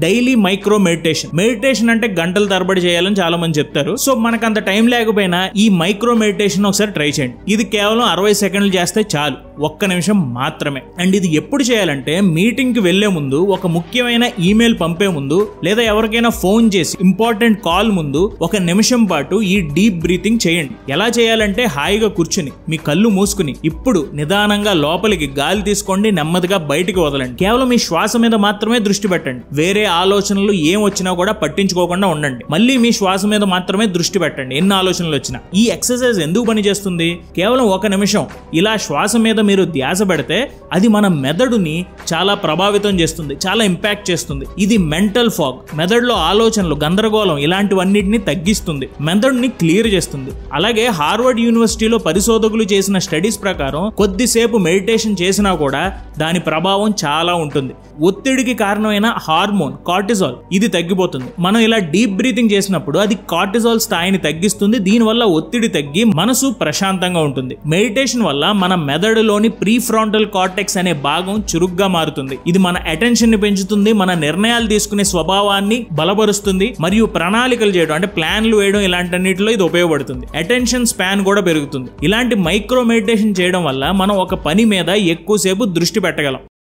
Daily micro meditation అంటే గంటల తరబడి చేయాలని చాలా మంది చెప్తారు. సో మనకు అంత టైం లేకపోయినా ఈ మైక్రో మెడిటేషన్ ఒకసారి ట్రై చేయండి. ఇది కేవలం 60 సెకండ్లు చేస్తే చాలు, 1 నిమిషం మాత్రమే. అండ్ ఇది ఎప్పుడు చేయాలంటే మీటింగ్ కి వెళ్లే ముందు, ఒక ముఖ్యమైన ఈమెయిల్ పంపే ముందు, లేదా ఎవరికైనా ఫోన్ చేసి ఇంపార్టెంట్ కాల్ ముందు 1 నిమిషం పాటు ఈ డీప్ బ్రీతింగ్ చేయండి. ఎలా చేయాలంటే హాయిగా కూర్చుని మీ కళ్ళు మూసుకుని ఇప్పుడు నిదానంగా లోపలికి గాలి తీసుకోండి, నెమ్మదిగా బయటికి వదలండి. కేవలం మీ శ్వాస మీద మాత్రమే దృష్టి పెట్టండి. వేరే ఆలోచనలు ఏం వచ్చినా కూడా పట్టించుకోకుండా ఉండండి. మళ్ళీ మీ శ్వాస మీద మాత్రమే దృష్టి పెట్టండి, ఎన్ని ఆలోచనలు వచ్చినా. ఈ ఎక్సర్సైజ్ ఎందుకు పని చేస్తుంది? కేవలం 1 నిమిషం ఇలా శ్వాస మీద మీరు ధ్యాస పెడితే అది మన మెదడుని చాలా ప్రభావితం చేస్తుంది, చాలా ఇంపాక్ట్ చేస్తుంది. ఇది మెంటల్ ఫాగ్, మెదడులో ఆలోచనలు, గందరగోళం ఇలాంటివన్నిటిని తగ్గిస్తుంది, మెదడుని క్లియర్ చేస్తుంది. అలాగే హార్వర్డ్ యూనివర్సిటీలో పరిశోధకులు చేసిన స్టడీస్ ప్రకారం కొద్దిసేపు మెడిటేషన్ చేసినా కూడా దాని ప్రభావం చాలా ఉంటుంది. ఒత్తిడికి కారణమైన హార్మోన్ కార్టిజాల్ ఇది తగ్గిపోతుంది. మనం ఇలా డీప్ బ్రీతింగ్ చేసినప్పుడు అది కార్టిజాల్ స్థాయిని తగ్గిస్తుంది. దీనివల్ల ఒత్తిడి తగ్గి మనసు ప్రశాంతంగా ఉంటుంది. మెడిటేషన్ వల్ల మన మెదడులోని ప్రీఫ్రాంటల్ కార్టెక్స్ అనే భాగం చురుగ్గా మారుతుంది. ఇది మన అటెన్షన్ ని పెంచుతుంది, మన నిర్ణయాలు తీసుకునే స్వభావాన్ని బలపరుస్తుంది, మరియు ప్రణాళికలు చేయడం అంటే ప్లాన్లు వేయడం ఇలాంటన్నిటిలో ఇది ఉపయోగపడుతుంది. అటెన్షన్ స్పాన్ కూడా పెరుగుతుంది. ఇలాంటి మైక్రో మెడిటేషన్ చేయడం వల్ల మనం ఒక పని మీద ఎక్కువసేపు దృష్టి పెట్టగలం.